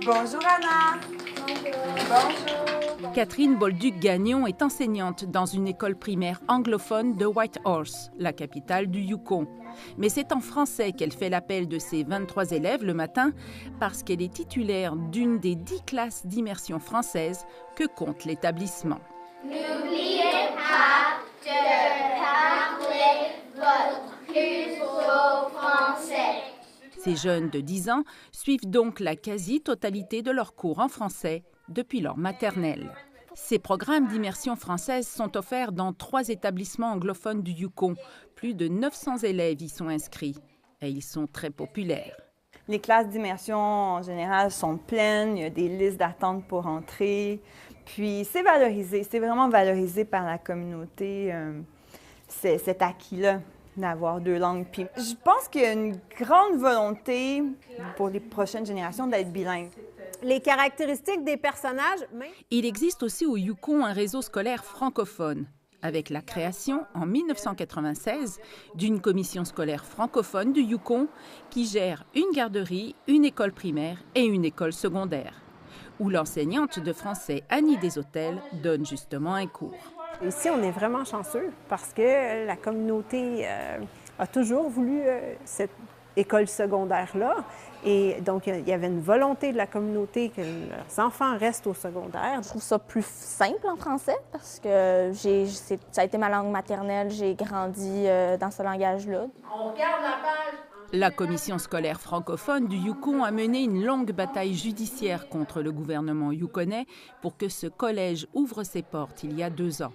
Bonjour Anna. Bonjour. Catherine Bolduc-Gagnon est enseignante dans une école primaire anglophone de Whitehorse, la capitale du Yukon. Mais c'est en français qu'elle fait l'appel de ses 23 élèves le matin parce qu'elle est titulaire d'une des 10 classes d'immersion française que compte l'établissement. N'oubliez pas de parler votre plus beau français. Ces jeunes de 10 ans suivent donc la quasi-totalité de leurs cours en français depuis leur maternelle. Ces programmes d'immersion française sont offerts dans 3 établissements anglophones du Yukon. Plus de 900 élèves y sont inscrits et ils sont très populaires. Les classes d'immersion en général sont pleines, il y a des listes d'attente pour entrer. Puis c'est valorisé, c'est vraiment valorisé par la communauté, cet acquis-là d'avoir 2 langues. Puis je pense qu'il y a une grande volonté pour les prochaines générations d'être bilingues. Les caractéristiques des personnages... Il existe aussi au Yukon un réseau scolaire francophone, avec la création, en 1996, d'une commission scolaire francophone du Yukon qui gère une garderie, une école primaire et une école secondaire, où l'enseignante de français Annie Deshôtels donne justement un cours. Ici, on est vraiment chanceux parce que la communauté a toujours voulu cette école secondaire-là. Et donc, il y avait une volonté de la communauté que leurs enfants restent au secondaire. Je trouve ça plus simple en français parce que ça a été ma langue maternelle. J'ai grandi dans ce langage-là. On regarde la page. La commission scolaire francophone du Yukon a mené une longue bataille judiciaire contre le gouvernement yukonais pour que ce collège ouvre ses portes il y a 2 ans.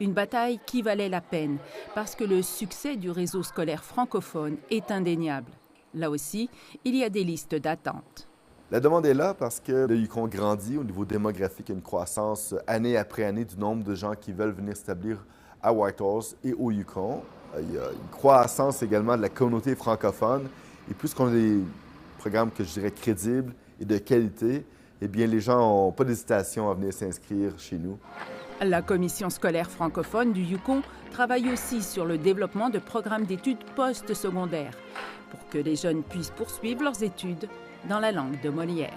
Une bataille qui valait la peine parce que le succès du réseau scolaire francophone est indéniable. Là aussi, il y a des listes d'attente. La demande est là parce que le Yukon grandit au niveau démographique, il y a une croissance année après année du nombre de gens qui veulent venir s'établir à Whitehorse et au Yukon. Il y a une croissance également de la communauté francophone. Et puisqu'on a des programmes que je dirais crédibles et de qualité, eh bien les gens n'ont pas d'hésitation à venir s'inscrire chez nous. La commission scolaire francophone du Yukon travaille aussi sur le développement de programmes d'études post-secondaires pour que les jeunes puissent poursuivre leurs études dans la langue de Molière.